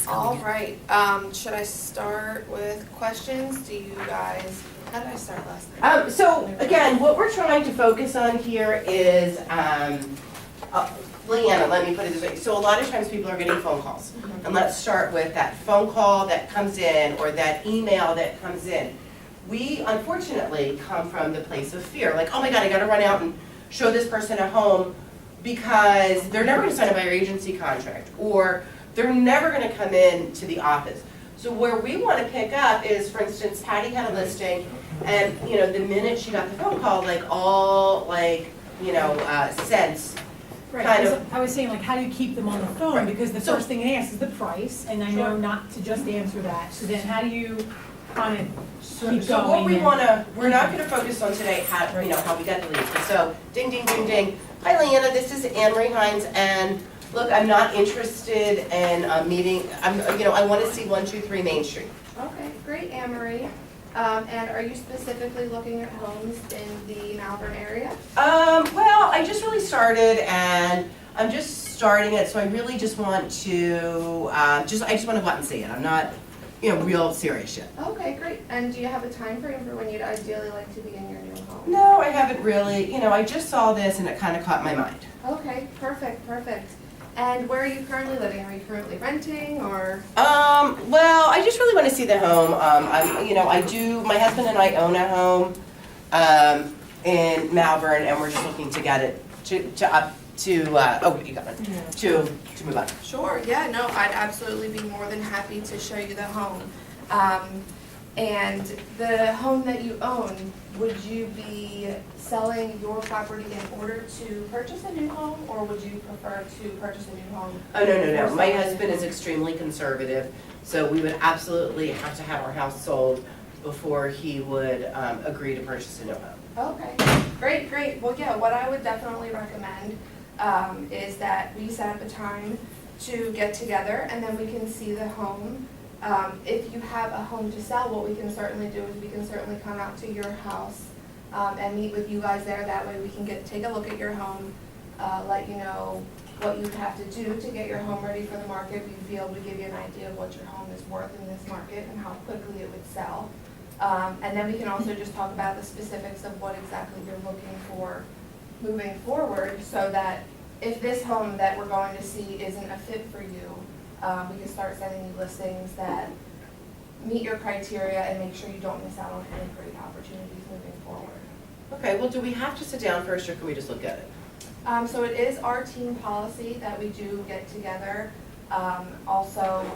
All right, should I start with questions? Do you guys, how did I start last night? So again, what we're trying to focus on here is, Leana, let me put it this way. So a lot of times people are getting phone calls. And let's start with that phone call that comes in or that email that comes in. We unfortunately come from the place of fear, like, oh my God, I gotta run out and show this person a home because they're never gonna sign a buyer agency contract, or they're never gonna come in to the office. So where we wanna pick up is, for instance, Patty had a listing, and the minute she got the phone call, like all sense. Right, kind 'cause of- I was saying, like, how do you keep them on the phone? Right. Because the So- first thing they ask is the price, and I know not to just answer that. So then how do you kind of keep So going? what we and- we're not gonna focus on today how we got the leads. So ding, ding, ding, ding. Hi Leana, this is Anne Marie Hines, and look, I'm not interested in meeting, I wanna see 123 Main Street. Okay, great, Anne Marie. And are you specifically looking at homes in the Malvern area? Well, I just really started, and I'm just starting it, so I really just want to, I just want to go out and see it. I'm not, real serious yet. Okay, great. And do you have a time frame for when you'd ideally like to be in your new home? No, I haven't really, I just saw this and it kind of caught my mind. Okay, perfect, perfect. And where are you currently living? Are you currently renting or? Well, I just really want to see the home. My husband and I own a home, in Malvern, and we're just looking to get it to move on. Sure, yeah, no, I'd absolutely be more than happy to show you the home. And the home that you own, would you be selling your property in order to purchase a new home, or would you prefer to purchase a new home? Oh, no. My husband is extremely conservative, so we would absolutely have to have our house sold before he would agree to purchase a new home. Okay, great. Well, yeah, what I would definitely recommend is that we set up a time to get together and then we can see the home. If you have a home to sell, what we can certainly do is we can certainly come out to your house and meet with you guys there. That way we can take a look at your home, let you know what you would have to do to get your home ready for the market. We'd be able to give you an idea of what your home is worth in this market and how quickly it would sell. And then we can also just talk about the specifics of what exactly you're looking for moving forward, so that if this home that we're going to see isn't a fit for you, we can start sending you listings that meet your criteria and make sure you don't miss out on any great opportunities moving forward. Okay, well, do we have to sit down first, or can we just look at it? So it is our team policy that we do get together. Also,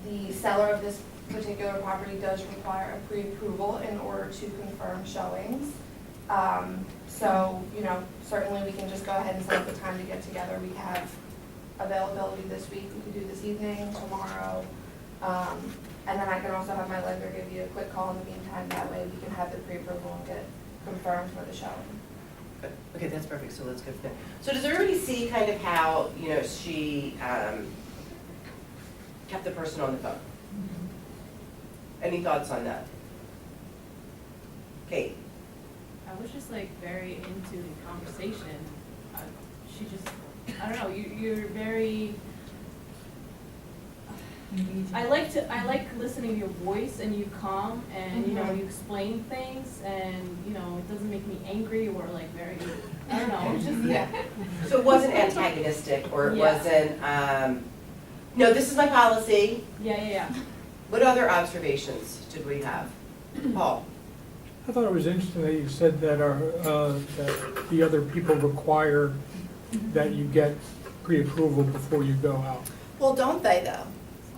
the seller of this particular property does require a pre-approval in order to confirm showings. So, certainly we can just go ahead and set up a time to get together. We have availability this week. We could do this evening, tomorrow. And then I can also have my lender give you a quick call in the meantime. That way we can have the pre-approval and get confirmed for the showing. Okay, that's perfect, so let's go from there. So does everybody see kind of how, she kept the person on the phone? Any thoughts on that? Kate? I was just very into the conversation. I don't know, you're very, I like listening to your voice, and you calm, and you explain things, and it doesn't make me angry or very, I don't know, it's just, So it wasn't antagonistic, or it Yeah. wasn't, no, this is my policy. yeah. What other observations did we have? Paul? I thought it was interesting that you said that that the other people require that you get pre-approval before you go out. Well, don't they though?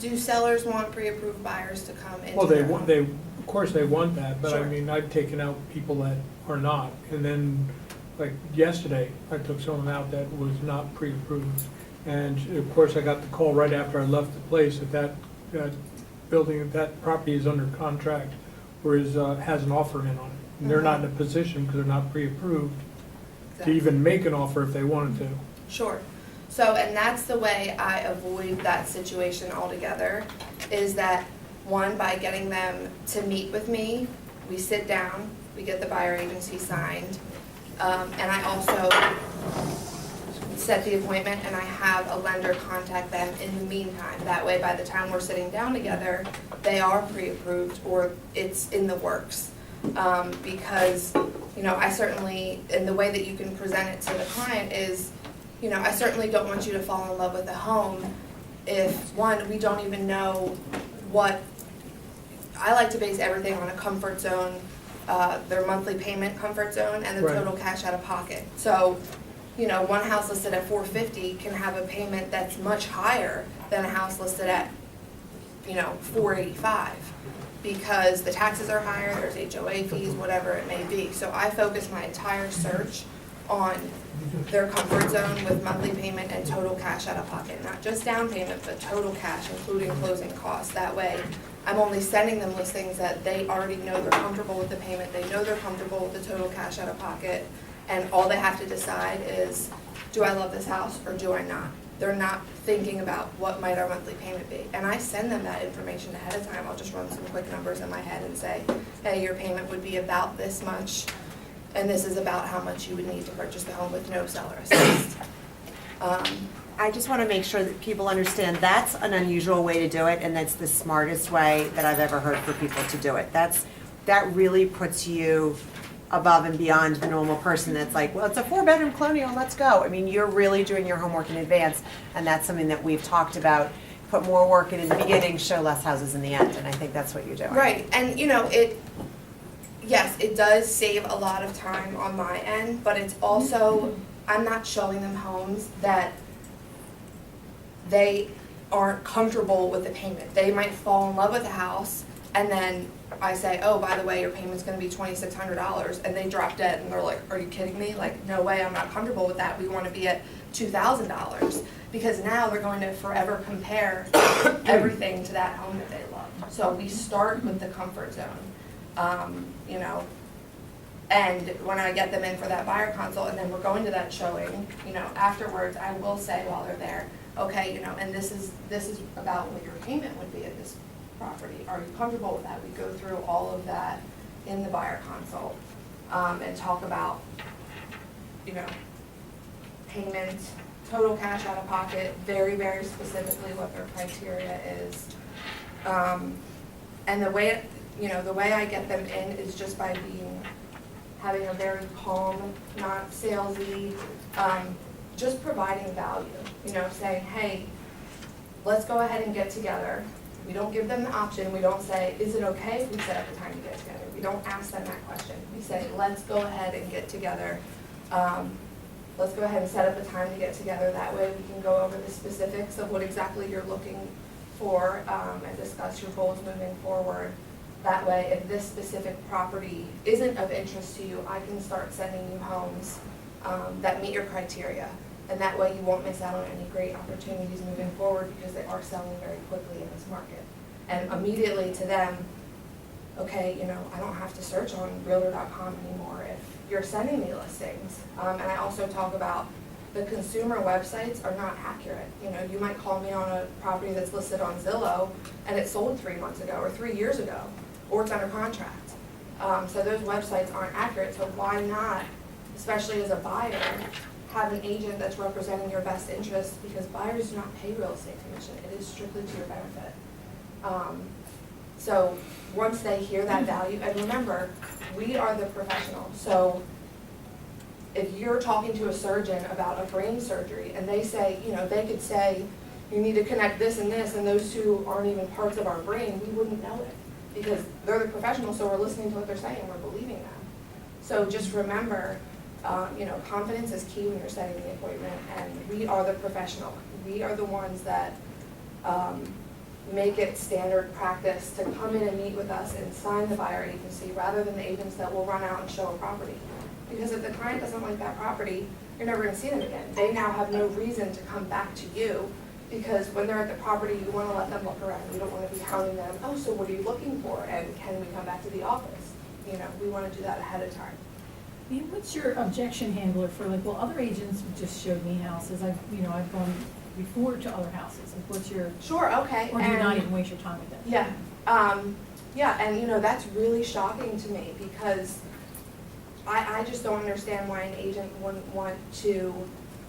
Do sellers want pre-approved buyers to come into Well, their home? of course they want that, but I Sure. mean, I've taken out people that are not. And then, like yesterday, I took someone out that was not pre-approved. And of course, I got the call right after I left the place that building, that property is under contract or has an offer in on it. And they're not in a position, because they're not pre-approved, to even make an offer if they wanted to. Sure. So, and that's the way I avoid that situation altogether, is that, one, by getting them to meet with me, we sit down, we get the buyer agency signed, and I also set the appointment and I have a lender contact them in the meantime. That way, by the time we're sitting down together, they are pre-approved or it's in the works. Because, you know, I certainly, and the way that you can present it to the client is, you know, I certainly don't want you to fall in love with a home if, one, we don't even know what, I like to base everything on a comfort zone, their monthly payment comfort zone and the Right. total cash out of pocket. So, you know, one house listed at $450 can have a payment that's much higher than a house listed at, you know, $485. Because the taxes are higher, there's HOA fees, whatever it may be. So I focus my entire search on their comfort zone with monthly payment and total cash out of pocket. Not just down payment, but total cash, including closing costs. That way, I'm only sending them listings that they already know they're comfortable with the payment, they know they're comfortable with the total cash out of pocket, and all they have to decide is, do I love this house or do I not? They're not thinking about what might our monthly payment be. And I send them that information ahead of time. I'll just run some quick numbers in my head and say, hey, your payment would be about this much, and this is about how much you would need to purchase the home with no seller assist. I just want to make sure that people understand that's an unusual way to do it, and that's the smartest way that I've ever heard for people to do it. That really puts you above and beyond the normal person that's like, well, it's a 4-bedroom colonial, let's go. I mean, you're really doing your homework in advance, and that's something that we've talked about. Put more work in the beginning, show less houses in the end, and I think that's what you're doing. Right, and you know, yes, it does save a lot of time on my end, but it's also, I'm not showing them homes that they aren't comfortable with the payment. They might fall in love with the house, and then I say, oh, by the way, your payment's gonna be $2,600, and they drop dead, and they're like, are you kidding me? Like, no way, I'm not comfortable with that. We wanna be at $2,000, because now they're going to forever compare everything to that home that they love. So we start with the comfort zone, you know, and when I get them in for that buyer consult, and then we're going to that showing, you know, afterwards, I will say while they're there, okay, you know, and this is about what your payment would be at this property. Are you comfortable with that? We go through all of that in the buyer consult, and talk about, you know, payment, total cash out of pocket, very, very specifically what their criteria is. And the way, you know, the way I get them in is just by having a very calm, not salesy, just providing value. You know, saying, hey, let's go ahead and get together. We don't give them the option. We don't say, is it okay if we set up a time to get together? We don't ask them that question. We say, let's go ahead and get together. Let's go ahead and set up a time to get together. That way we can go over the specifics of what exactly you're looking for, and discuss your goals moving forward. That way, if this specific property isn't of interest to you, I can start sending you homes that meet your criteria. And that way you won't miss out on any great opportunities moving forward, because they are selling very quickly in this market. And immediately to them, okay, you know, I don't have to search on Realtor.com anymore if you're sending me listings. And I also talk about the consumer websites are not accurate. You know, you might call me on a property that's listed on Zillow and it sold 3 months ago or 3 years ago, or it's under contract. So those websites aren't accurate, so why not, especially as a buyer, have an agent that's representing your best interest, because buyers do not pay real estate commission. It is strictly to your benefit. So once they hear that value, and remember, we are the professional. So if you're talking to a surgeon about a brain surgery and they say, you know, they could say, you need to connect this and this, and those two aren't even parts of our brain, we wouldn't know it, because they're the professionals, so we're listening to what they're saying, we're believing them. So just remember, you know, confidence is key when you're setting the appointment, and we are the professional. We are the ones that make it standard practice to come in and meet with us and sign the buyer agency, rather than the agents that will run out and show a property. Because if the client doesn't like that property, you're never going to see them again. They now have no reason to come back to you, because when they're at the property, you want to let them look around. You don't want to be hounding them, oh, so what are you looking for, and can we come back to the office? You know, we want to do that ahead of time. I mean, what's your objection handler for, like, well, other agents just showed me houses, I've gone before to other houses, like, what's your? Sure, okay. Or do you not even waste your time with that? Yeah, yeah, and you know, that's really shocking to me, because I just don't understand why an agent wouldn't want to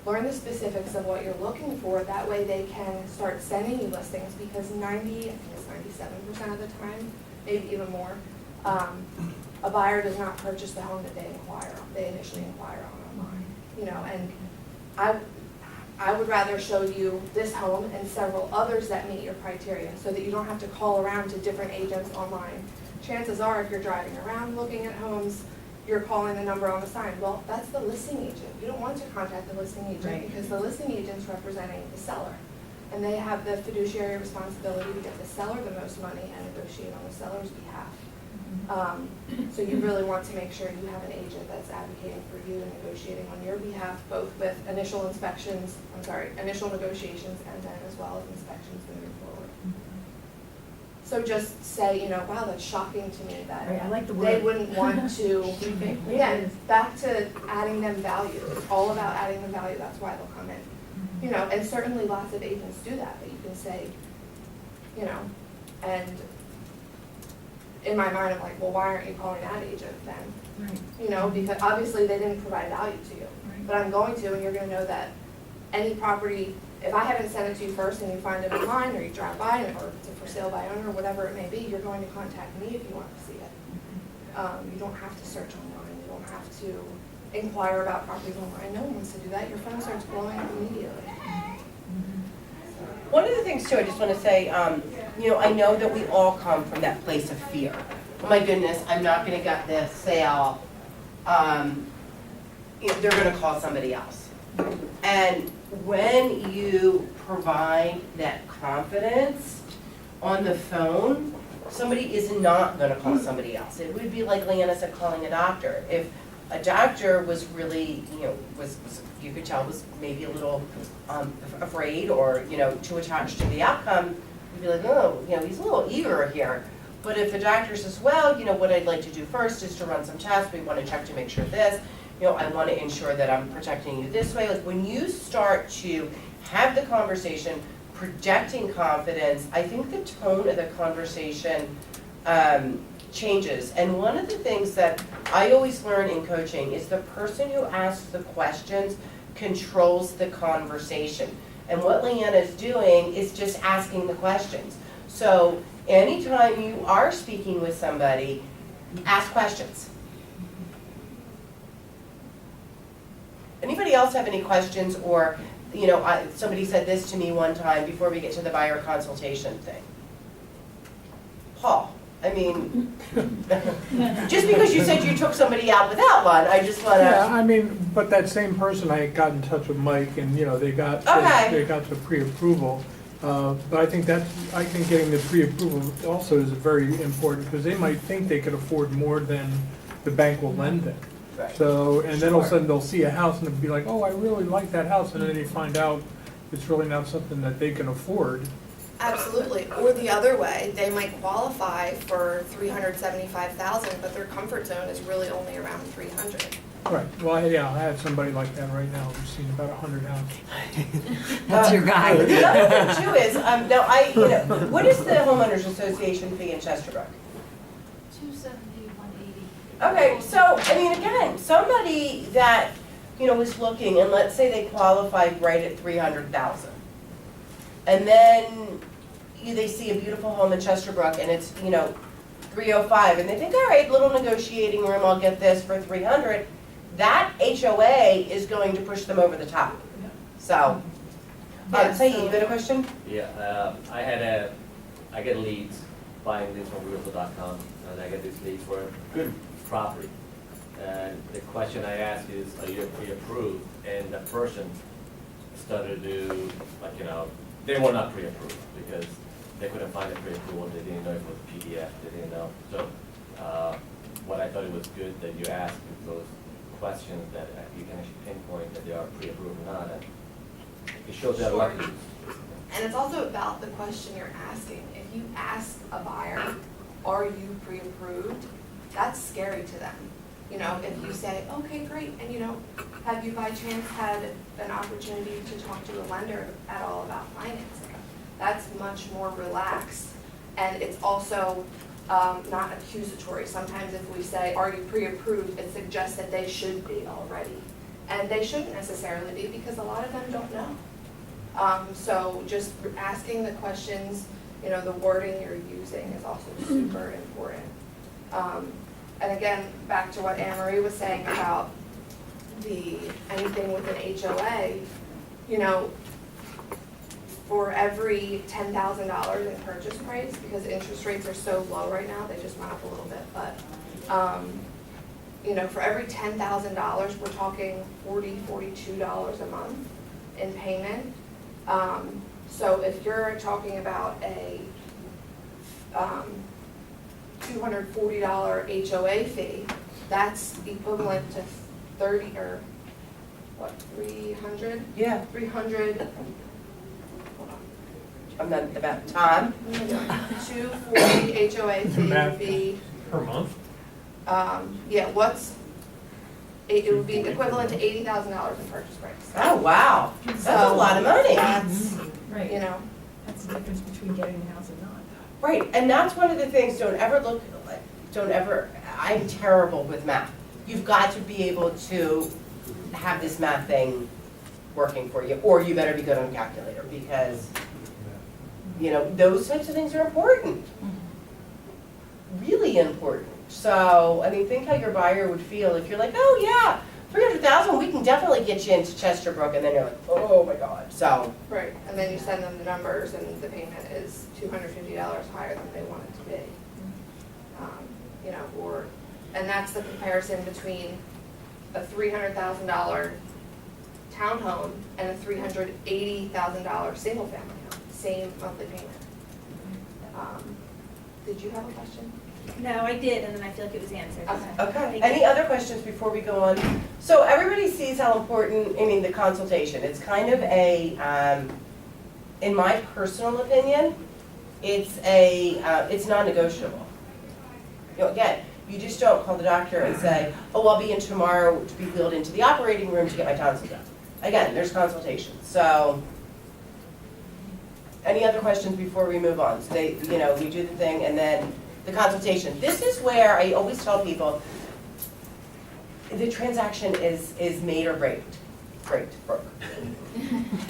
learn the specifics of what you're looking for. That way they can start sending you listings, because 97% of the time, maybe even more, a buyer does not purchase the home that they initially inquire on online. You know, and I would rather show you this home and several others that meet your criteria, so that you don't have to call around to different agents online. Chances are, if you're driving around looking at homes, you're calling the number on the sign. Well, that's the listing agent. You don't want to contact the listing agent, Right. because the listing agent's representing the seller. And they have the fiduciary responsibility to get the seller the most money and negotiate on the seller's behalf. So you really want to make sure you have an agent that's advocating for you and negotiating on your behalf, both with initial negotiations, and then as well as inspections moving forward. So just say, you know, wow, that's shocking to me that Right, I like the they word. wouldn't want to, Rethink. again, back to adding them value. It's all about adding them value, that's why they'll come in. You know, and certainly lots of agents do that, but you can say, you know, and in my mind, I'm like, well, why aren't you calling that agent then? Right. You know, because obviously they didn't provide value to you. Right. But I'm going to, and you're gonna know that any property, if I haven't sent it to you first and you find it online, or you drive by it, or it's a for sale by owner, whatever it may be, you're going to contact me if you want to see it. You don't have to search online, you don't have to inquire about properties online, no one wants to do that, your phone starts blowing up immediately. One of the things too, I just want to say, you know, I know that we all come from that place of fear. Oh my goodness, I'm not going to get this sale. You know, they're going to call somebody else. And when you provide that confidence on the phone, somebody is not going to call somebody else. It would be like Leana said, calling a doctor. If a doctor was really, you know, was you could tell was maybe a little afraid, or, you know, too attached to the outcome, you'd be like, oh, you know, he's a little eager here. But if the doctor says, well, you know, what I'd like to do first is to run some tests, we want to check to make sure this, you know, I want to ensure that I'm protecting you this way. Like, when you start to have the conversation, projecting confidence, I think the tone of the conversation changes. And one of the things that I always learn in coaching is the person who asks the questions controls the conversation. And what Leana is doing is just asking the questions. So anytime you are speaking with somebody, ask questions. Anybody else have any questions? Or, you know, somebody said this to me one time before we get to the buyer consultation thing. Paul, I mean, just because you said you took somebody out without one, I just want to. Yeah, I mean, but that same person, I got in touch with Mike, and, you know, they got the pre-approval. But I think getting the pre-approval also is very important, because they might think they could afford more than the bank will lend them. Right. So, and then all of a sudden they'll see a house and they'll be like, oh, I really like that house, and then they find out it's really not something that they can afford. Absolutely, or the other way, they might qualify for $375,000, but their comfort zone is really only around $300,000. Right, well, yeah, I had somebody like that right now, who's seen about 100 houses. That's your guy. The other thing too is, now you know, what is the homeowners association fee in Chesterbrook? $270, $180. Okay, so, I mean, again, somebody that, you know, is looking, and let's say they qualified right at 300,000. And then they see a beautiful home in Chesterbrook and it's, you know, 305, and they think, all right, little negotiating room, I'll get this for 300. That HOA is going to push them over the top. So, Saeed, you had a question? Yeah, I get leads, buying leads from realtor.com, and I get these leads for a good property. And the question I ask is, are you pre-approved? And the person started to, like, you know, they were not pre-approved because they couldn't find a pre-approval, they didn't know if it was a PDF, they didn't know. So, what I thought it was good that you asked those questions that you can actually pinpoint that they are pre-approved or not, and it shows that Sure. lucky. And it's also about the question you're asking. If you ask a buyer, are you pre-approved, that's scary to them. You know, if you say, okay, great, and you know, have you by chance had an opportunity to talk to a lender at all about financing? That's much more relaxed, and it's also not accusatory. Sometimes if we say, are you pre-approved, it suggests that they should be already. And they shouldn't necessarily be, because a lot of them don't know. So just asking the questions, you know, the wording you're using is also super important. And again, back to what Anne Marie was saying about anything with an HOA, you know, for every $10,000 in purchase price, because interest rates are so low right now, they just went up a little bit, but, you know, for every $10,000, we're talking $42 a month in payment. So if you're talking about a $240 HOA fee, that's equivalent to 30, or what, 300? Yeah, 300, hold on. I'm not about time. 240 HOA fee would be, Per month? yeah, it would be equivalent to $80,000 in purchase price. Oh, wow, that's a lot of money. That's, Right. You know, That's the difference between getting a house and not. Right, and that's one of the things, I'm terrible with math. You've got to be able to have this math thing working for you, or you better be good on a calculator, because, you know, those types of things are important. Really important. So, I mean, think how your buyer would feel if you're like, oh yeah, 300,000, we can definitely get you into Chesterbrook, and then you're like, oh my God, so. right, and then you send them the numbers and the payment is $250 higher than they want it to be. You know, and that's the comparison between a $300,000 townhome and a $380,000 single family home, same monthly payment. Did you have a question? No, I did, and then I feel like it was answered. Okay. Okay, Thank any you. other questions before we go on? So everybody sees how important, the consultation, it's kind of in my personal opinion, it's non-negotiable. You know, again, you just don't call the doctor and say, oh, I'll be in tomorrow to be wheeled into the operating room to get my tonsils done. Again, there's consultation, so. Any other questions before we move on? So we do the thing and then the consultation. This is where I always tell people, the transaction is made or broke.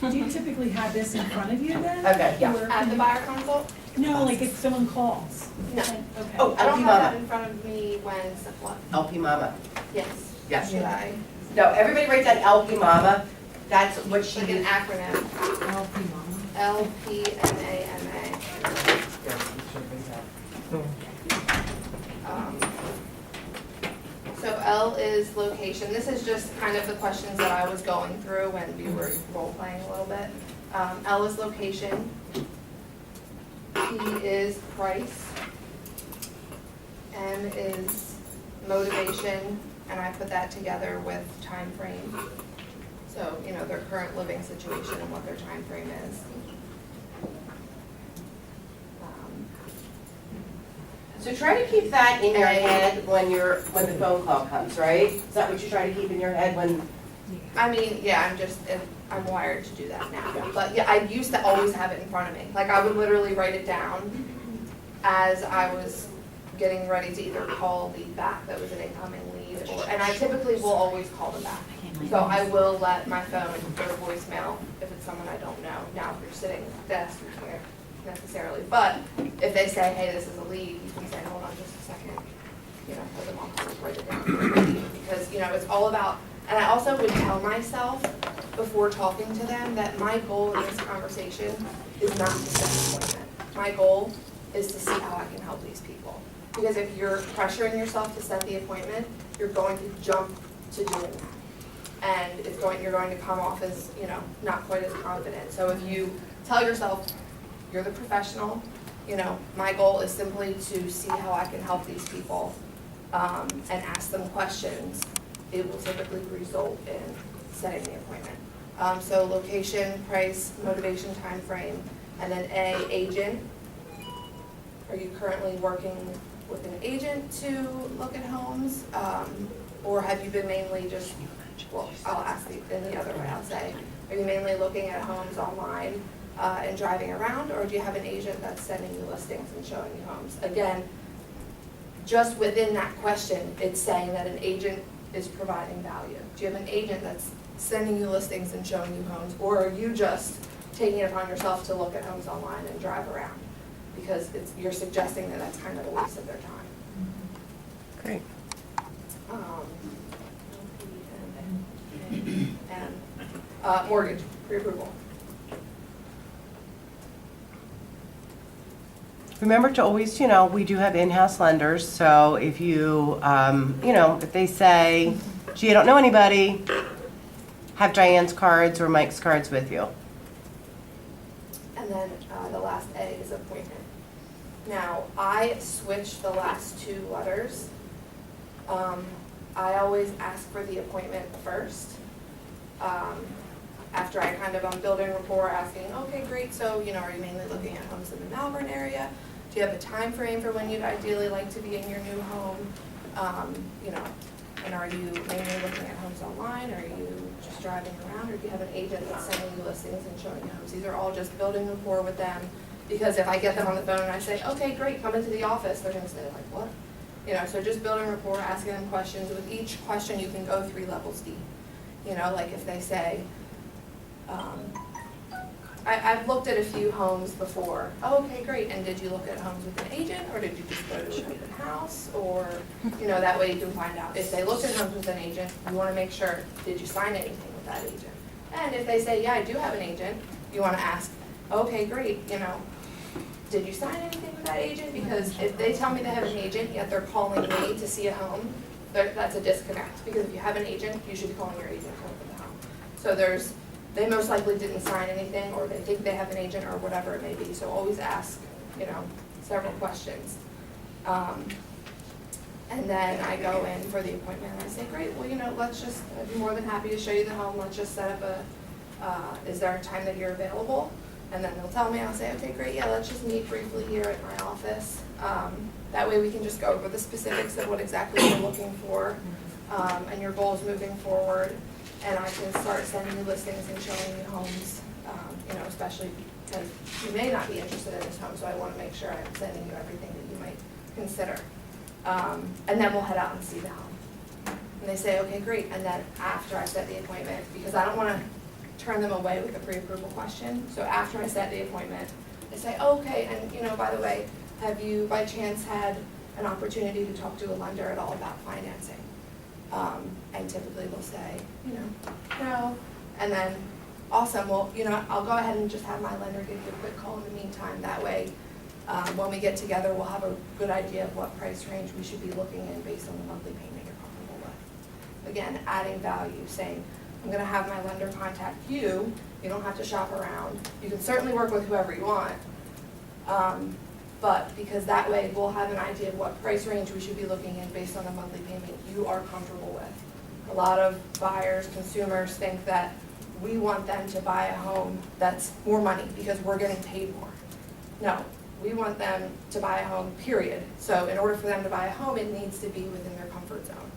Do you typically have this in front of you then? Okay, yeah. Or- At the buyer consult? No, like if someone calls. No. Okay. Oh, I don't LP have that Mama. in front of me when, what? LP Mama. Yes. Yes. Should I? No, everybody write down LP Mama. That's what she Like an did. acronym, LP Mama. LPMAMA. So L is location. This is just kind of the questions that I was going through when we were role playing a little bit. L is location. P is price. M is motivation, and I put that together with time frame. So, their current living situation and what their time frame is. So try to keep that in your head when the phone call comes, right? Is that what you try to keep in your head when? I mean, yeah, I'm wired to do that now. But yeah, I used to always have it in front of me. Like I would literally write it down as I was getting ready to either call the back that was an incoming lead, and I typically will always call them back. So I will let my phone go to voicemail if it's someone I don't know. Now, if you're sitting at the desk, you can't necessarily. But if they say, hey, this is a lead, you can say, hold on just a second, put them on hold, write it down. Because, it's all about, and I also would tell myself before talking to them that my goal in this conversation is not to set an appointment. My goal is to see how I can help these people. Because if you're pressuring yourself to set the appointment, you're going to jump to doing that. And you're going to come off as, not quite as confident. So if you tell yourself, you're the professional, my goal is simply to see how I can help these people and ask them questions, it will typically result in setting the appointment. So location, price, motivation, time frame, and then A, agent. Are you currently working with an agent to look at homes? Or have you been mainly just, well, I'll ask in the other way, I'll say, are you mainly looking at homes online and driving around, or do you have an agent that's sending you listings and showing you homes? Again, just within that question, it's saying that an agent is providing value? Do you have an agent that's sending you listings and showing you homes, or are you just taking it upon yourself to look at homes online and drive around? Because you're suggesting that that's kind of a waste of their time. Great. And mortgage, pre-approval. Remember to always, we do have in-house lenders, so if you, if they say, gee, I don't know anybody, have Diane's cards or Mike's cards with you. And then the last A is appointment. Now, I switched the last two letters. I always ask for the appointment first. After I I'm building rapport, asking, okay, great, so, are you mainly looking at homes in the Malvern area? Do you have a time frame for when you'd ideally like to be in your new home? And are you mainly looking at homes online, or are you just driving around, or do you have an agent that's sending you listings and showing you homes? These are all just building rapport with them, because if I get them on the phone and I say, okay, great, come into the office, they're gonna say like, what? So just building rapport, asking them questions. With each question, you can go 3 levels deep. Like if they say, I've looked at a few homes before. Oh, okay, great. And did you look at homes with an agent, or did you just go to an open house? Or, that way you can find out. If they looked at homes with an agent, you want to make sure, did you sign anything with that agent? And if they say, yeah, I do have an agent, you want to ask, okay, great, did you sign anything with that agent? Because if they tell me they have an agent, yet they're calling me to see a home, that's a disconnect. Because if you have an agent, you should be calling your agent to look at the home. So they most likely didn't sign anything, or they think they have an agent, or whatever it may be. So always ask, several questions. And then I go in for the appointment and I say, great, well, I'd be more than happy to show you the home. Let's just set up is there a time that you're available? And then they'll tell me, I'll say, okay, great, yeah, let's just meet briefly here at my office. That way we can just go over the specifics of what exactly you're looking for, and your goals moving forward. And I can start sending you listings and showing you homes, especially because you may not be interested in this home, so I want to make sure I'm sending you everything that you might consider. And then we'll head out and see the home. And they say, okay, great. And then after I set the appointment, because I don't want to turn them away with a pre-approval question, so after I set the appointment, they say, oh, okay, and by the way, have you by chance had an opportunity to talk to a lender at all about financing? And typically they'll say, no. And then, awesome, well, I'll go ahead and just have my lender give you a quick call in the meantime. That way, when we get together, we'll have a good idea of what price range we should be looking in based on the monthly payment you're comfortable with. Again, adding value, saying, I'm gonna have my lender contact you. You don't have to shop around. You can certainly work with whoever you want. But because that way we'll have an idea of what price range we should be looking in based on the monthly payment you are comfortable with. A lot of buyers, consumers think that we want them to buy a home that's more money because we're getting paid more. No, we want them to buy a home, period. So in order for them to buy a home, it needs to be within their comfort zone.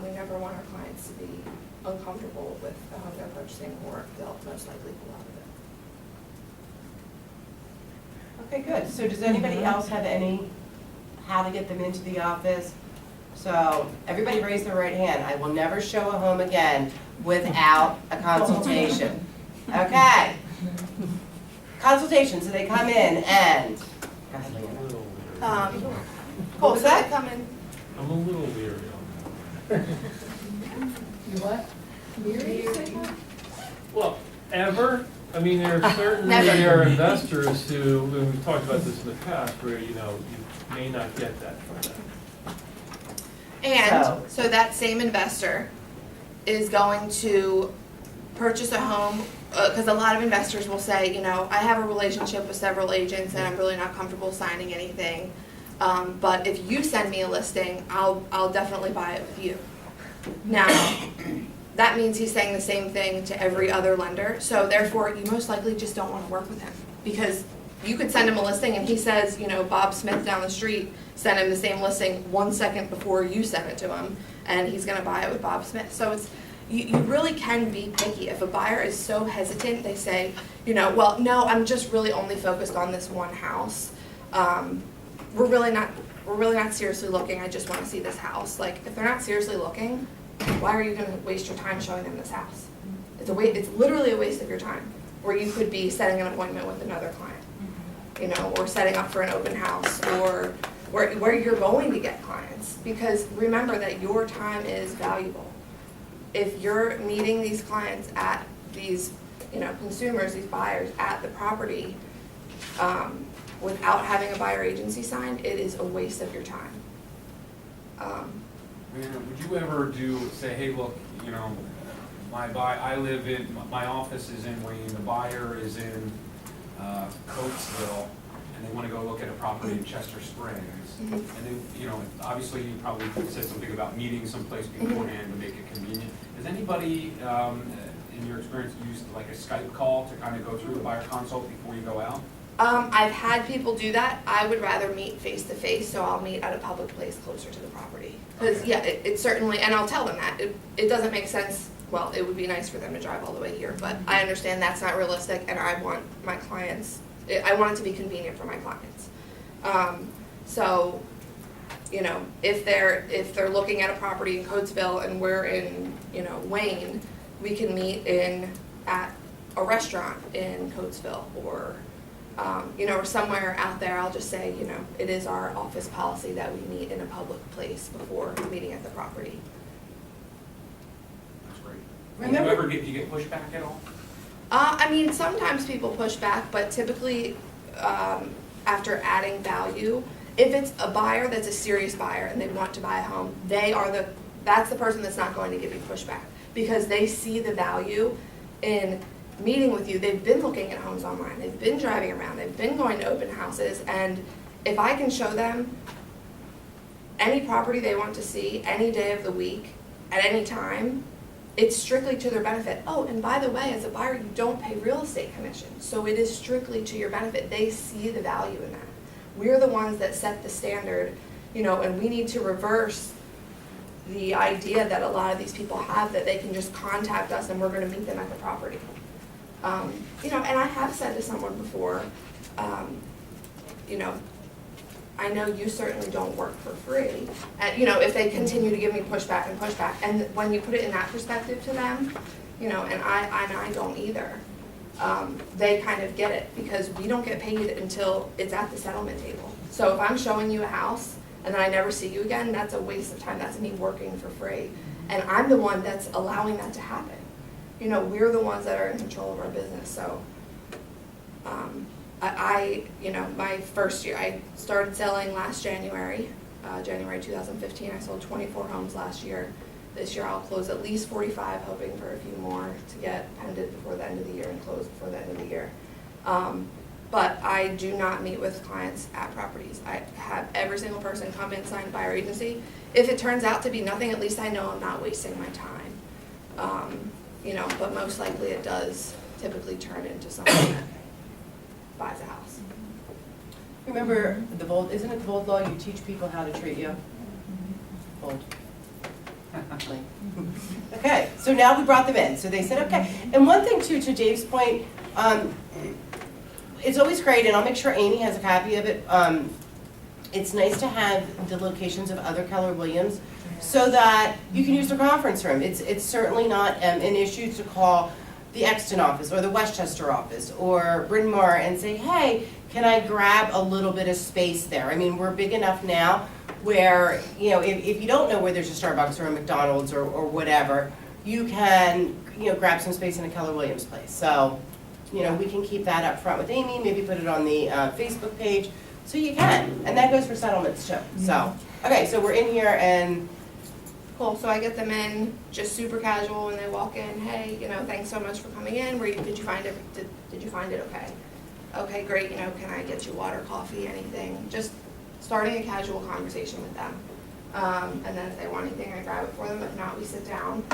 We never want our clients to be uncomfortable with the home they're purchasing, or they'll most likely pull out of it. Okay, good. So does anybody else have how to get them into the office? So everybody raise their right hand. I will never show a home again without a consultation. Okay. Consultation, so they come in and, go ahead, Leana. What was that? Come in. I'm a little weary on that. You what? Weird? Well, ever? I mean, there Never. are investors who, and we've talked about this in the past, where, you may not get that from them. And so that same investor is going to purchase a home, because a lot of investors will say, I have a relationship with several agents and I'm really not comfortable signing anything. But if you send me a listing, I'll definitely buy it with you. Now, that means he's saying the same thing to every other lender. So therefore, you most likely just don't want to work with him, because you could send him a listing and he says, Bob Smith down the street sent him the same listing 1 second before you sent it to him, and he's going to buy it with Bob Smith. So you really can be picky. If a buyer is so hesitant, they say, well, no, I'm just really only focused on this one house. We're really not seriously looking. I just want to see this house. Like, if they're not seriously looking, why are you gonna waste your time showing them this house? It's literally a waste of your time, where you could be setting an appointment with another client, you know, or setting up for an open house, or where you're going to get clients. Because remember that your time is valuable. If you're meeting these clients at these, you know, consumers, these buyers at the property, without having a buyer agency signed, it is a waste of your time. Would you ever say, hey, look, you know, my office is in Wayne, the buyer is in Coatesville, and they want to go look at a property in Chester Springs. Mhm. And then, you know, obviously you probably said something about meeting someplace beforehand to make it convenient. Has anybody, in your experience, used like a Skype call to kind of go through the buyer consult before you go out? I've had people do that. I would rather meet face to face, so I'll meet at a public place closer to the property. Because, Okay. yeah, it certainly, and I'll tell them that. It doesn't make sense, well, it would be nice for them to drive all the way here, but I understand that's not realistic, and I want my clients, I want it to be convenient for my clients. So, you know, if they're looking at a property in Coatesville and we're in, you know, Wayne, we can meet at a restaurant in Coatesville, or you know, or somewhere out there. I'll just say, you know, it is our office policy that we meet in a public place before meeting at the property. That's great. Remember- Do you get pushback at all? I mean, sometimes people push back, but typically, after adding value, if it's a buyer that's a serious buyer and they want to buy a home, that's the person that's not going to give you pushback, because they see the value in meeting with you. They've been looking at homes online, they've been driving around, they've been going to open houses, and if I can show them any property they want to see, any day of the week, at any time, it's strictly to their benefit. Oh, and by the way, as a buyer, you don't pay real estate commission, so it is strictly to your benefit. They see the value in that. We're the ones that set the standard, you know, and we need to reverse the idea that a lot of these people have, that they can just contact us and we're gonna meet them at the property. You know, and I have said to someone before, you know, I know you certainly don't work for free. And, you know, if they continue to give me pushback, and when you put it in that perspective to them, you know, and I don't either, they kind of get it, because we don't get paid until it's at the settlement table. So if I'm showing you a house and then I never see you again, that's a waste of time. That's me working for free. And I'm the one that's allowing that to happen. You know, we're the ones that are in control of our business, so, you know, my first year, I started selling last January, January 2015, I sold 24 homes last year. This year I'll close at least 45, hoping for a few more to get pended before the end of the year and close before the end of the year. But I do not meet with clients at properties. I have every single person come in, sign buyer agency. If it turns out to be nothing, at least I know I'm not wasting my time. You know, but most likely it does typically turn into someone that buys a house. Remember isn't it the Bold law, you teach people how to treat you? Bold. Okay, so now we brought them in, so they said, okay. And one thing too, to Dave's point, it's always great, and I'll make sure Amy has a copy of it. It's nice to have the locations of other Keller Williams so that you can use their conference room. It's certainly not an issue to call the Exton office or the Westchester office or Bryn Mawr and say, hey, can I grab a little bit of space there? I mean, we're big enough now where, you know, if you don't know where there's a Starbucks or a McDonald's or whatever, you can, you know, grab some space in a Keller Williams place. So, you know, we can keep that up front with Amy, maybe put it on the Facebook page, so you can. And that goes for settlements too. So, okay, so we're in here and Cool, so I get them in, just super casual, when they walk in, hey, you know, thanks so much for coming in, did you find it okay? Okay, great, you know, can I get you water, coffee, anything? Just starting a casual conversation with them. And then if they want anything, I grab it for them, if not, we sit down.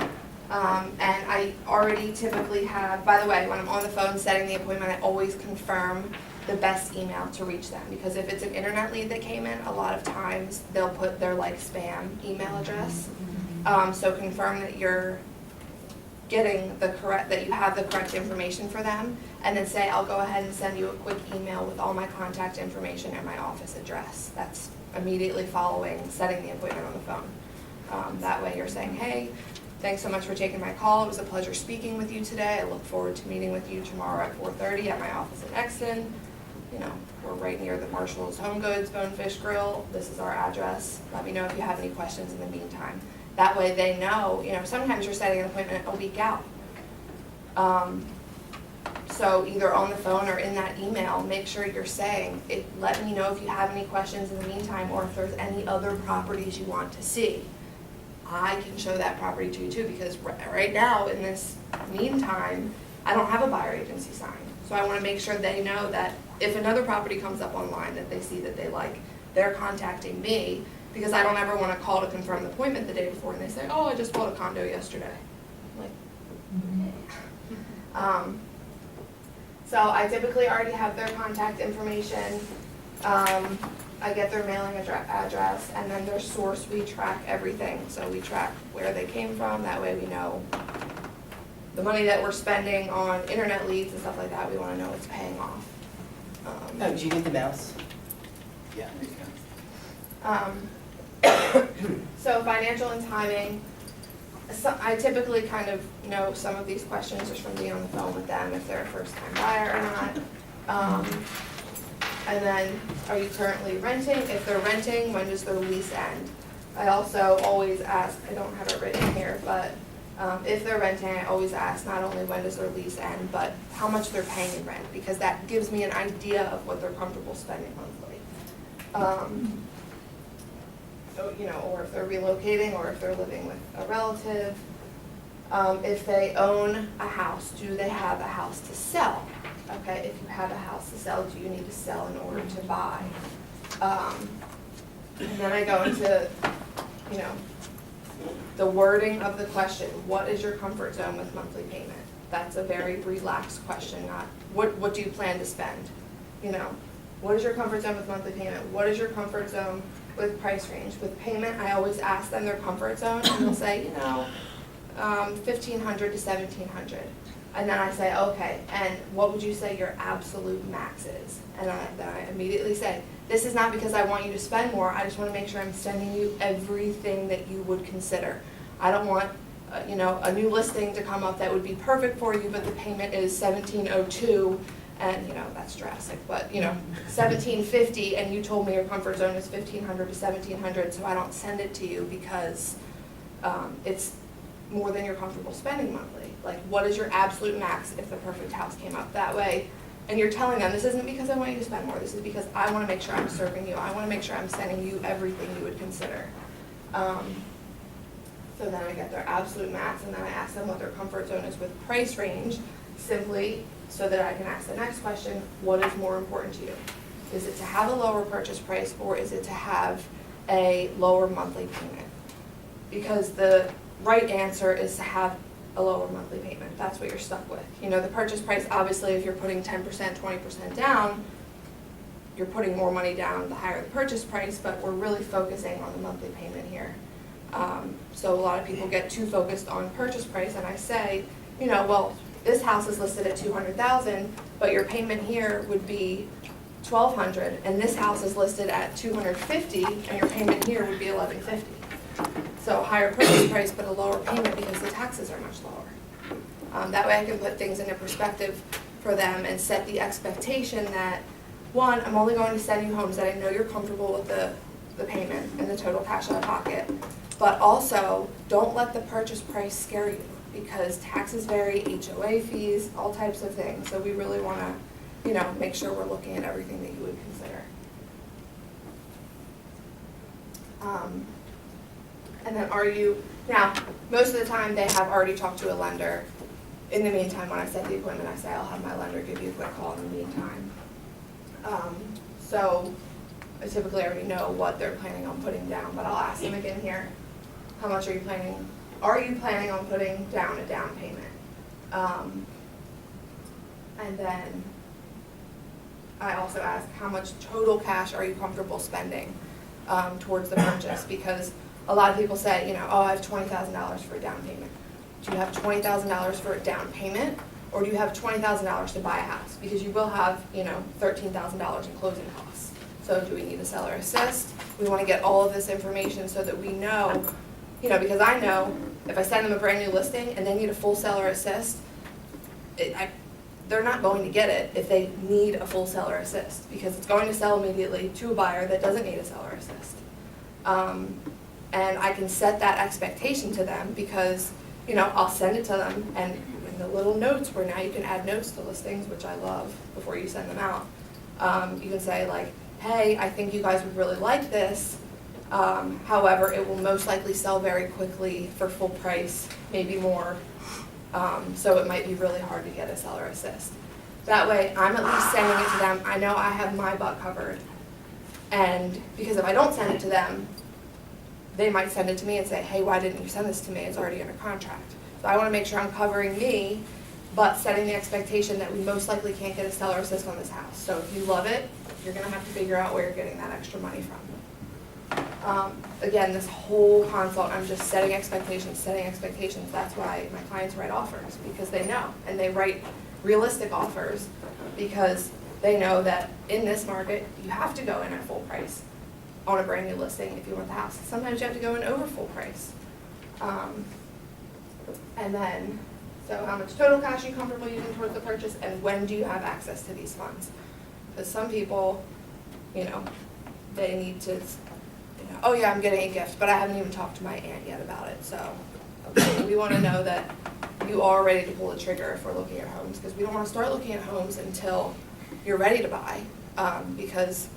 And I already typically have, by the way, when I'm on the phone setting the appointment, I always confirm the best email to reach them, because if it's an internet lead that came in, a lot of times they'll put their like spam email address. So confirm that you're getting that you have the correct information for them, and then say, I'll go ahead and send you a quick email with all my contact information and my office address. That's immediately following setting the appointment on the phone. That way you're saying, hey, thanks so much for taking my call. It was a pleasure speaking with you today. I look forward to meeting with you tomorrow at 4:30 at my office in Exton. You know, we're right near the Marshall's Home Goods Bonefish Grill. This is our address. Let me know if you have any questions in the meantime. That way they know, you know, sometimes you're setting an appointment a week out. So either on the phone or in that email, make sure you're saying, let me know if you have any questions in the meantime, or if there's any other properties you want to see. I can show that property to you too, because right now, in this meantime, I don't have a buyer agency sign. So I want to make sure they know that if another property comes up online that they see that they like, they're contacting me, because I don't ever want to call to confirm the appointment the day before and they say, oh, I just bought a condo yesterday. Like, so I typically already have their contact information. I get their mailing address, and then their source, we track everything. So we track where they came from, that way we know the money that we're spending on internet leads and stuff like that, we want to know it's paying off. Oh, do you need the mouse? Yeah. So financial and timing, I typically kind of know some of these questions just from being on the phone with them, if they're a first-time buyer or not. And then, are you currently renting? If they're renting, when does their lease end? I also always ask, I don't have it written here, but if they're renting, I always ask not only when does their lease end, but how much they're paying in rent, because that gives me an idea of what they're comfortable spending monthly. So, you know, or if they're relocating, or if they're living with a relative. If they own a house, do they have a house to sell? Okay, if you have a house to sell, do you need to sell in order to buy? And then I go into, you know, the wording of the question. What is your comfort zone with monthly payment? That's a very relaxed question, not what do you plan to spend? You know, what is your comfort zone with monthly payment? What is your comfort zone with price range? With payment, I always ask them their comfort zone, and they'll say, you know, $1,500 to $1,700. And then I say, okay, and what would you say your absolute max is? And then I immediately say, this is not because I want you to spend more, I just want to make sure I'm sending you everything that you would consider. I don't want, you know, a new listing to come up that would be perfect for you, but the payment is $1,702, and, you know, that's drastic, but, you know, $1,750, and you told me your comfort zone is $1,500 to $1,700, so I don't send it to you because it's more than you're comfortable spending monthly. Like, what is your absolute max if the perfect house came up that way? And you're telling them, this isn't because I want you to spend more, this is because I want to make sure I'm serving you. I want to make sure I'm sending you everything you would consider. So then I get their absolute max, and then I ask them what their comfort zone is with price range, simply so that I can ask the next question, what is more important to you? Is it to have a lower purchase price, or is it to have a lower monthly payment? Because the right answer is to have a lower monthly payment. That's what you're stuck with. You know, the purchase price, obviously, if you're putting 10%, 20% down, you're putting more money down the higher the purchase price, but we're really focusing on the monthly payment here. So a lot of people get too focused on purchase price, and I say, you know, well, this house is listed at $200,000, but your payment here would be $1,200, and this house is listed at $250,000, and your payment here would be $1,150. So higher purchase price, but a lower payment because the taxes are much lower. That way I can put things into perspective for them and set the expectation that, one, I'm only going to send you homes that I know you're comfortable with the payment and the total cash out of pocket, but also don't let the purchase price scare you, because taxes vary, HOA fees, all types of things. So we really want to, you know, make sure we're looking at everything that you would consider. And then now, most of the time they have already talked to a lender. In the meantime, when I set the appointment, I say I'll have my lender give you a quick call in the meantime. So I typically already know what they're planning on putting down, but I'll ask them again here, how much are you planning on putting down a down payment? And then I also ask, how much total cash are you comfortable spending towards the purchase? Because a lot of people say, you know, oh, I have $20,000 for a down payment. Do you have $20,000 for a down payment, or do you have $20,000 to buy a house? Because you will have, you know, $13,000 in closing costs. So do we need a seller assist? We want to get all of this information so that we know because I know if I send them a brand new listing and they need a full seller assist, they're not going to get it if they need a full seller assist, because it's going to sell immediately to a buyer that doesn't need a seller assist. And I can set that expectation to them because, I'll send it to them, and in the little notes where now you can add notes to listings, which I love, before you send them out, you can say like, hey, I think you guys would really like this. However, it will most likely sell very quickly for full price, maybe more. So it might be really hard to get a seller assist. That way, I'm at least sending it to them. I know I have my butt covered. And because if I don't send it to them, they might send it to me and say, hey, why didn't you send this to me? It's already under contract. So I want to make sure I'm covering me, but setting the expectation that we most likely can't get a seller assist on this house. So if you love it, you're going to have to figure out where you're getting that extra money from. Again, this whole consult, I'm just setting expectations. That's why my clients write offers, because they know, and they write realistic offers because they know that in this market, you have to go in at full price on a brand new listing if you want the house. Sometimes you have to go in over full price. And then, so how much total cash are you comfortable using towards the purchase, and when do you have access to these funds? Because some people, they need to, oh yeah, I'm getting a gift, but I haven't even talked to my aunt yet about it. So okay, we want to know that you are ready to pull the trigger if we're looking at homes, because we don't want to start looking at homes until you're ready to buy, because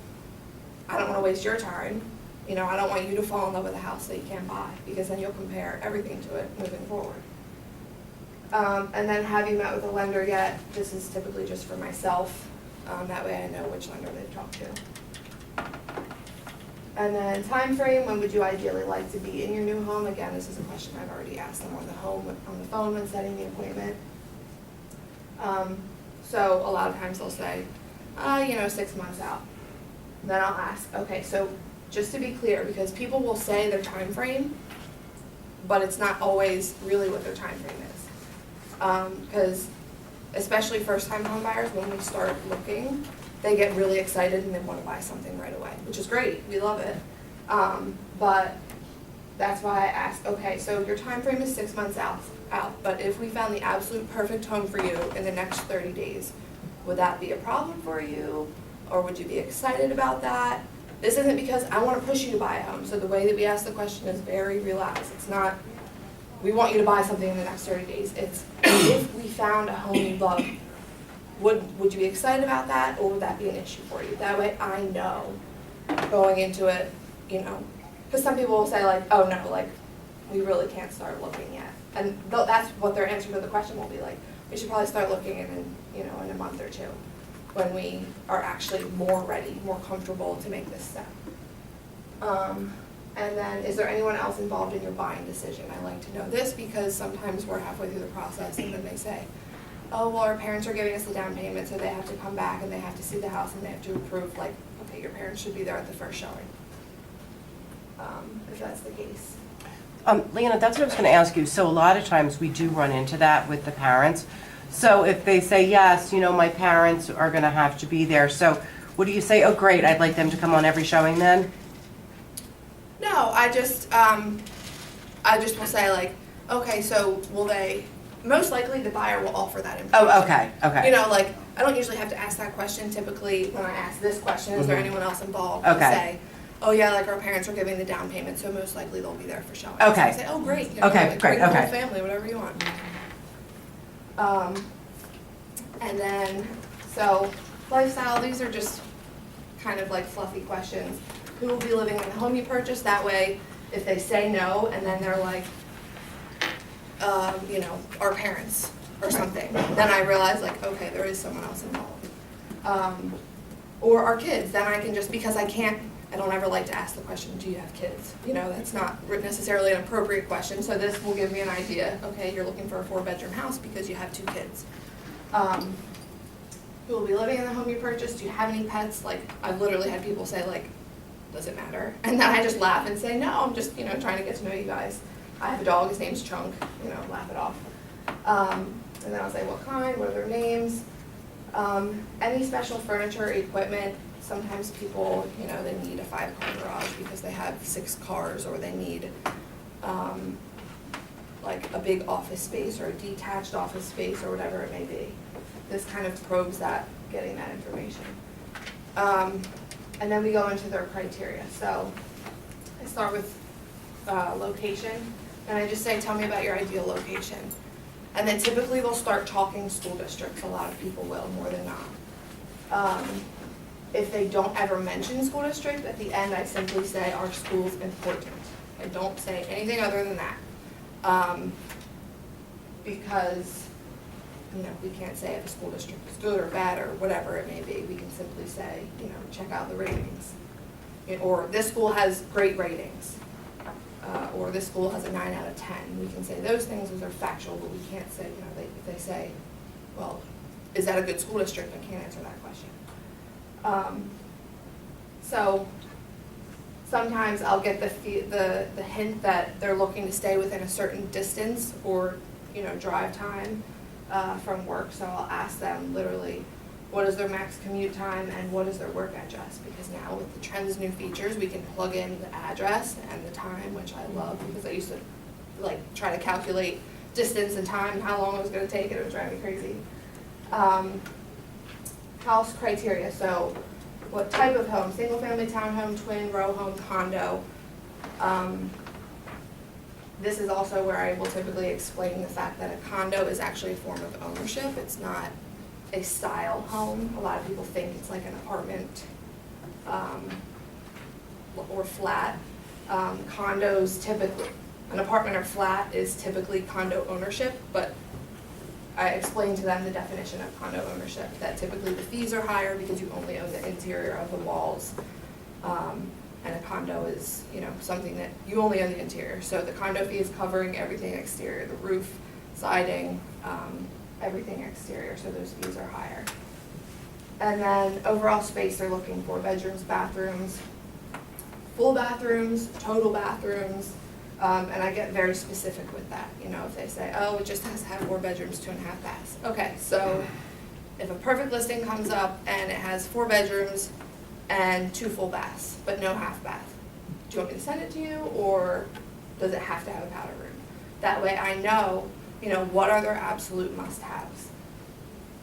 I don't want to waste your time. I don't want you to fall in love with a house that you can't buy, because then you'll compare everything to it moving forward. And then, have you met with a lender yet? This is typically just for myself. That way I know which lender they've talked to. And then time frame, when would you ideally like to be in your new home? Again, this is a question I've already asked them on the phone when setting the appointment. So a lot of times they'll say, 6 months out. Then I'll ask, okay, so just to be clear, because people will say their time frame, but it's not always really what their time frame is. Because especially first-time home buyers, when we start looking, they get really excited and they want to buy something right away, which is great. We love it. But that's why I asked, okay, so your time frame is 6 months out, but if we found the absolute perfect home for you in the next 30 days, would that be a problem for you? Or would you be excited about that? This isn't because I want to push you to buy a home. So the way that we ask the question is very relaxed. It's not, we want you to buy something in the next 30 days. It's, if we found a home you love, would you be excited about that, or would that be an issue for you? That way I know going into it, because some people will say like, oh no, like we really can't start looking yet. And that's what their answer to the question will be like, we should probably start looking in a month or two, when we are actually more ready, more comfortable to make this step. And then, is there anyone else involved in your buying decision? I like to know this because sometimes we're halfway through the process and then they say, oh, well, our parents are giving us the down payment, so they have to come back and they have to see the house and they have to approve, like, okay, your parents should be there at the first showing, if that's the case. Leana, that's what I was going to ask you. So a lot of times we do run into that with the parents. So if they say, yes, my parents are going to have to be there. So what do you say? Oh, great, I'd like them to come on every showing then? No, I just will say like, okay, so will they, most likely the buyer will offer that information. Oh, okay. Like, I don't usually have to ask that question. Typically, when I ask this question, is there anyone else involved? Okay. I'll say, oh yeah, like our parents are giving the down payment, so most likely they'll be there for showing. Okay. So I say, oh great. Okay, like, great, bring the whole okay. family, whatever you want. And then, so lifestyle, these are just kind of like fluffy questions. Who will be living in the home you purchased? That way, if they say no, and then they're like, our parents or something, then I realize like, okay, there is someone else involved. Or our kids, then I can just, because I don't ever like to ask the question, do you have kids? That's not necessarily an appropriate question, so this will give me an idea. Okay, you're looking for a 4-bedroom house because you have 2 kids. Who will be living in the home you purchased? Do you have any pets? Like, I've literally had people say like, does it matter? And then I just laugh and say, no, I'm just, trying to get to know you guys. I have a dog, his name's Chunk, laugh it off. And then I'll say what kind, what are their names. Any special furniture, equipment. Sometimes people, they need a 5-car garage because they have 6 cars, or they need like a big office space or a detached office space or whatever it may be. This kind of probes that, getting that information. And then we go into their criteria. So I start with location, and I just say, tell me about your ideal location. And then typically they'll start talking school districts. A lot of people will, more than not. If they don't ever mention school district, at the end I simply say, our school's important. I don't say anything other than that. Because, you know, we can't say if a school district is good or bad or whatever it may be. We can simply say, you know, check out the ratings. Or this school has great ratings. Or this school has a 9 out of 10. We can say those things, those are factual, but we can't say, you know, if they say, well, is that a good school district? I can't answer that question. So sometimes I'll get the hint that they're looking to stay within a certain distance or, you know, drive time from work. So I'll ask them literally, what is their max commute time and what is their work address? Because now with the Trends new features, we can plug in the address and the time, which I love because I used to like try to calculate distance and time, how long it was going to take, and it would drive me crazy. House criteria, so what type of home, single family, townhome, twin, row home, condo. This is also where I will typically explain the fact that a condo is actually a form of ownership. It's not a style home. A lot of people think it's like an apartment or flat. Condos typically, an apartment or flat is typically condo ownership, but I explained to them the definition of condo ownership, that typically the fees are higher because you only own the interior of the walls. And a condo is, you know, something that you only own the interior. So the condo fee is covering everything exterior, the roof, siding, everything exterior, so those fees are higher. And then overall space, they're looking for bedrooms, bathrooms, full bathrooms, total bathrooms, and I get very specific with that. You know, if they say, oh, it just has to have 4 bedrooms, 2.5 baths. Okay, so if a perfect listing comes up and it has 4 bedrooms and 2 full baths, but no half bath, do you want me to send it to you, or does it have to have a powder room? That way I know, you know, what are their absolute must-haves.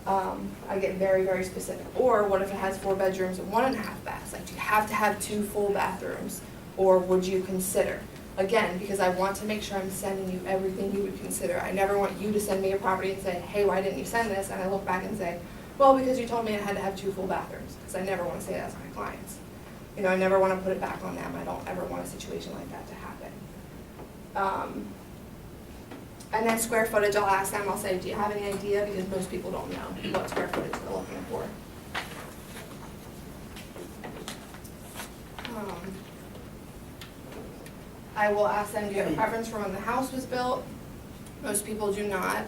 I get very, very specific. Or what if it has 4 bedrooms and 1.5 baths? Like, do you have to have 2 full bathrooms, or would you consider? Again, because I want to make sure I'm sending you everything you would consider. I never want you to send me a property and say, hey, why didn't you send this? And I look back and say, well, because you told me I had to have 2 full bathrooms. Because I never want to say that to my clients. You know, I never want to put it back on them. I don't ever want a situation like that to happen. And then square footage, I'll ask them, I'll say, do you have any idea? Because most people don't know what square footage they're looking for. I will ask them, do you have a preference for when the house was built? Most people do not.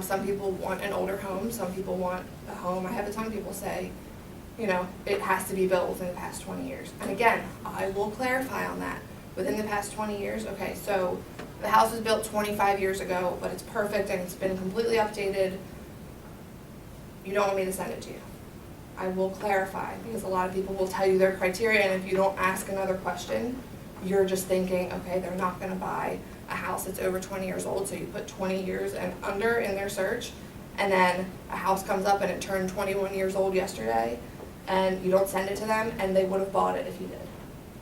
Some people want an older home, some people want a home. I have a ton of people say, you know, it has to be built within the past 20 years. And again, I will clarify on that. Within the past 20 years, okay, so the house was built 25 years ago, but it's perfect and it's been completely updated. You don't want me to send it to you. I will clarify, because a lot of people will tell you their criteria, and if you don't ask another question, you're just thinking, okay, they're not gonna buy a house that's over 20 years old, so you put 20 years and under in their search, and then a house comes up and it turned 21 years old yesterday, and you don't send it to them, and they would have bought it if you did.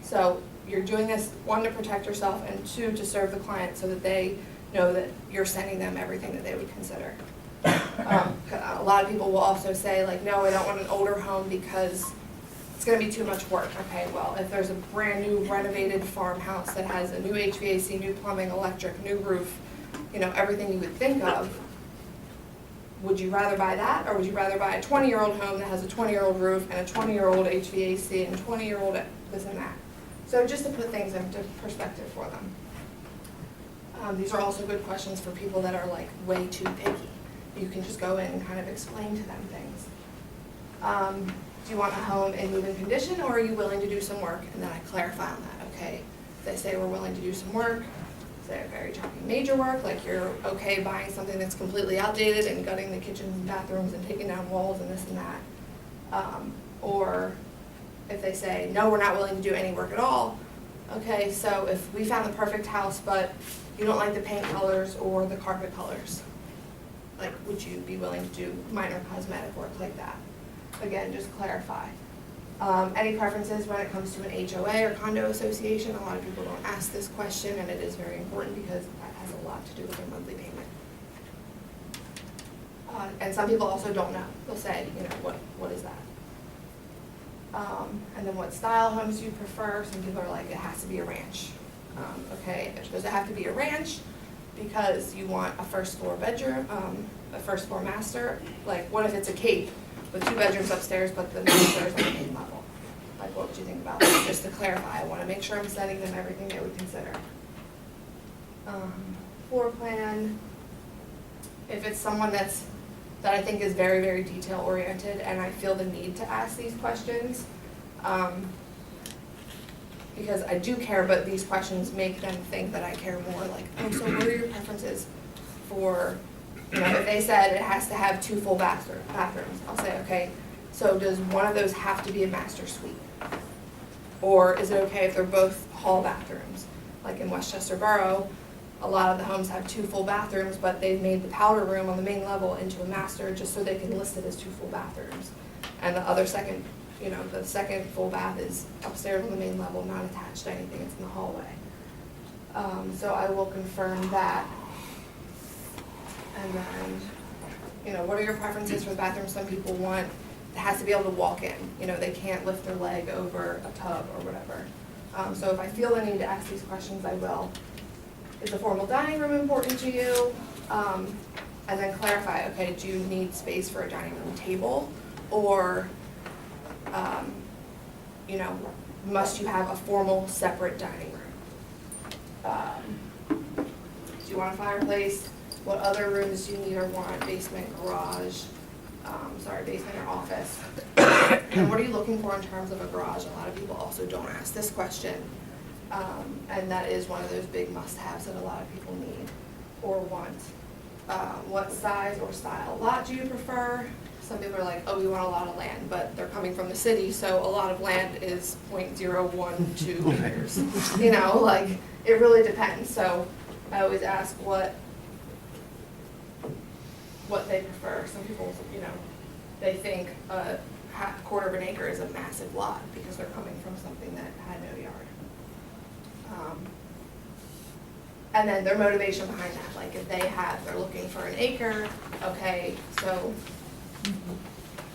So you're doing this, 1, to protect yourself, and 2, to serve the client so that they know that you're sending them everything that they would consider. A lot of people will also say, like, no, I don't want an older home because it's gonna be too much work. Okay, well, if there's a brand new renovated farmhouse that has a new HVAC, new plumbing, electric, new roof, you know, everything you would think of, would you rather buy that, or would you rather buy a 20-year-old home that has a 20-year-old roof and a 20-year-old HVAC and 20-year-old this and that? So just to put things into perspective for them. These are also good questions for people that are like way too picky. You can just go in and kind of explain to them things. Do you want a home in move-in condition, or are you willing to do some work? And then I clarify on that, okay? If they say we're willing to do some work, say, are you talking major work, like you're okay buying something that's completely outdated and gutting the kitchens and bathrooms and taking down walls and this and that? Or if they say, no, we're not willing to do any work at all, Okay, so if we found the perfect house, but you don't like the paint colors or the carpet colors, like, would you be willing to do minor cosmetic work like that? Again, just clarify. Any preferences when it comes to an HOA or condo association? A lot of people don't ask this question, and it is very important because that has a lot to do with their monthly payment. And some people also don't know. They'll say, you know, what is that? And then what style homes do you prefer? Some people are like, it has to be a ranch. Okay, does it have to be a ranch because you want a first floor bedroom, a first floor master? Like, what if it's a cape with 2 bedrooms upstairs, but the master is on the main level? Like, what would you think about that? Just to clarify, I want to make sure I'm sending them everything they would consider. Floor plan. If it's someone that I think is very, very detail oriented and I feel the need to ask these questions, because I do care, but these questions make them think that I care more, like, oh, so what are your preferences for, you know, if they said it has to have 2 full bathrooms, I'll say, okay, so does one of those have to be a master suite? Or is it okay if they're both hall bathrooms? Like in Westchester Borough, a lot of the homes have 2 full bathrooms, but they've made the powder room on the main level into a master just so they can list it as 2 full bathrooms. And the other second, you know, the second full bath is upstairs on the main level, not attached to anything, it's in the hallway. So I will confirm that. And then, you know, what are your preferences for the bathroom? Some people want, it has to be able to walk in. You know, they can't lift their leg over a tub or whatever. So if I feel the need to ask these questions, I will. Is a formal dining room important to you? And then clarify, okay, do you need space for a dining room table? Or, you know, must you have a formal separate dining room? Do you want a fireplace? What other rooms do you need or want? Basement, garage, basement or office? And what are you looking for in terms of a garage? A lot of people also don't ask this question. And that is one of those big must-haves that a lot of people need or want. What size or style lot do you prefer? Some people are like, oh, we want a lot of land, but they're coming from the city, so a lot of land is 0.012 acres. You know, like, it really depends. So I always ask what they prefer. Some people, you know, they think a quarter of an acre is a massive lot because they're coming from something that had no yard. And then their motivation behind that, like if they're looking for an acre, okay, so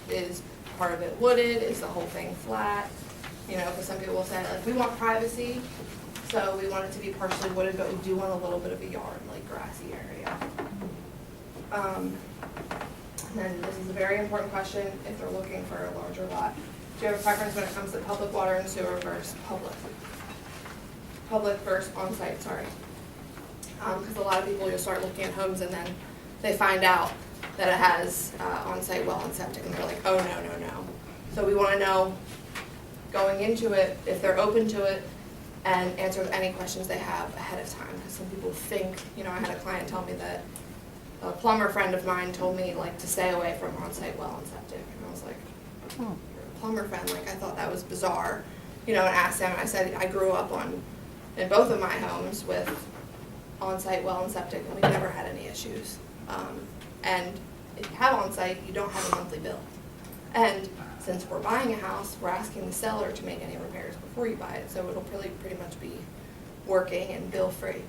is part of it wooded, is the whole thing flat? You know, because some people will say, like, we want privacy, so we want it to be partially wooded, but we do want a little bit of a yard, like grassy area. And then this is a very important question, if they're looking for a larger lot. Do you have a preference when it comes to public water and sewer versus public versus on-site, sorry. Because a lot of people, you'll start looking at homes and then they find out that it has on-site well and septic, and they're like, oh, no. So we want to know, going into it, if they're open to it, and answer any questions they have ahead of time. Because some people think, you know, I had a client tell me that a plumber friend of mine told me, like, to stay away from on-site well and septic. And I was like, oh, you're a plumber friend? Like, I thought that was bizarre. You know, and asked him, I said, I grew up in both of my homes with on-site well and septic, and we've never had any issues. And if you have on-site, you don't have a monthly bill. And since we're buying a house, we're asking the seller to make any repairs before you buy it, so it'll pretty much be working and bill-free.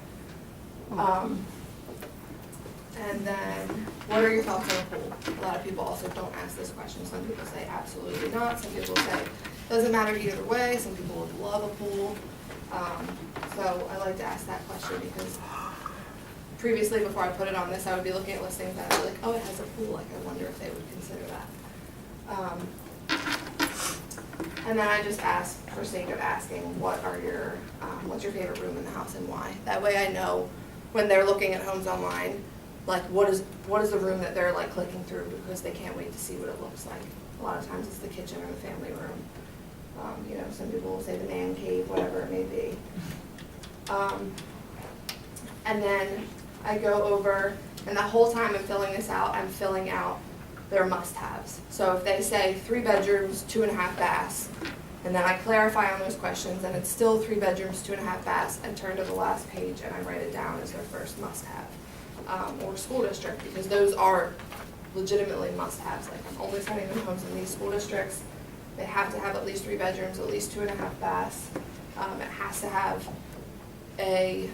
And then, what are your thoughts on a pool? A lot of people also don't ask this question. Some people say absolutely not. Some people say doesn't matter either way. Some people would love a pool. So I like to ask that question because previously, before I put it on this, I would be looking at listings that I'd be like, oh, it has a pool. Like, I wonder if they would consider that. And then I just ask, for sake of asking, what's your favorite room in the house and why? That way I know when they're looking at homes online, like what is the room that they're like clicking through because they can't wait to see what it looks like. A lot of times it's the kitchen or the family room. You know, some people will say the man cave, whatever it may be. And then I go over, and the whole time I'm filling this out, I'm filling out their must-haves. So if they say 3 bedrooms, 2.5 baths, And then I clarify on those questions, and it's still 3 bedrooms, 2.5 baths. I turn to the last page and I write it down as their first must-have, or school district, because those are legitimately must-haves. Like, I'm only sending them homes in these school districts. They have to have at least 3 bedrooms, at least 2.5 baths. It has to have a,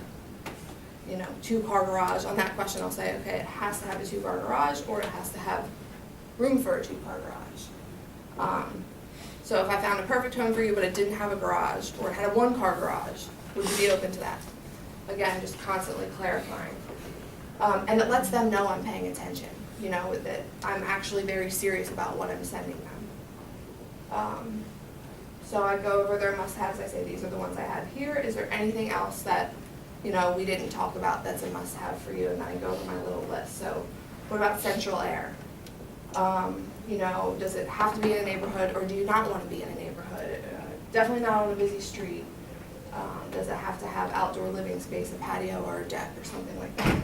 2-car garage. On that question, I'll say, okay, it has to have a 2-car garage, or it has to have room for a 2-car garage. So if I found a perfect home for you, but it didn't have a garage, or it had a 1-car garage, would you be open to that? Again, just constantly clarifying. And it lets them know I'm paying attention, that I'm actually very serious about what I'm sending them. So I go over their must-haves. I say, these are the ones I have here. Is there anything else that, we didn't talk about that's a must-have for you? And then I go over my little list. So what about central air? Does it have to be in a neighborhood, or do you not want to be in a neighborhood? Definitely not on a busy street. Does it have to have outdoor living space, a patio or a deck or something like that?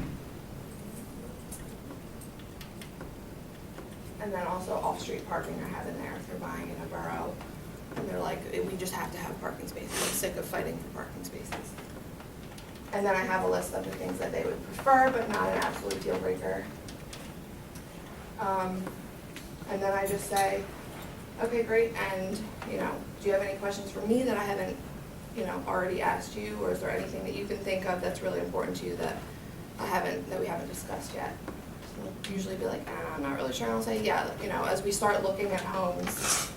And then also off-street parking I have in there if they're buying in a borough. And they're like, we just have to have parking spaces. I'm sick of fighting for parking spaces. And then I have a list of the things that they would prefer, but not an absolute deal breaker. And then I just say, okay, great, and, do you have any questions for me that I haven't, already asked you, or is there anything that you can think of that's really important to you that we haven't discussed yet? So I'll usually be like, I'm not really sure, and I'll say, yeah, as we start looking at homes,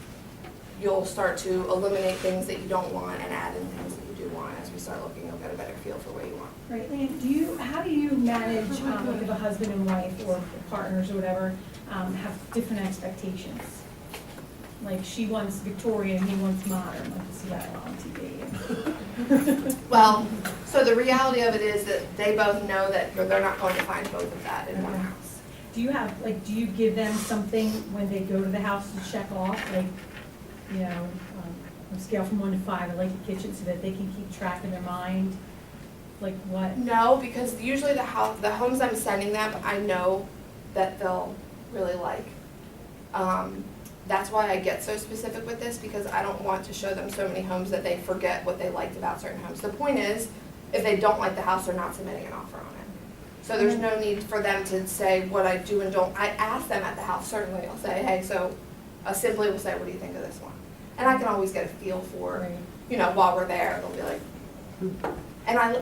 you'll start to eliminate things that you don't want and add in things that you do want. As we start looking, you'll get a better feel for what you want. Right, Leanne, how do you manage, like if a husband and wife or partners or whatever, have different expectations? Like she wants Victorian, he wants modern, like you see that on TV. Well, so the reality of it is that they both know that they're not going to find both of that in one house. Do you give them something when they go to the house to check off, like, on a scale from 1 to 5, I like the kitchen so that they can keep track in their mind, like what? No, because usually the homes I'm sending them, I know that they'll really like. That's why I get so specific with this, because I don't want to show them so many homes that they forget what they liked about certain homes. The point is, if they don't like the house, they're not submitting an offer on it. So there's no need for them to say what I do and don't. I ask them at the house, certainly. I'll say, hey, so I simply will say, what do you think of this one? And I can always get a feel for, while we're there, they'll be like, and I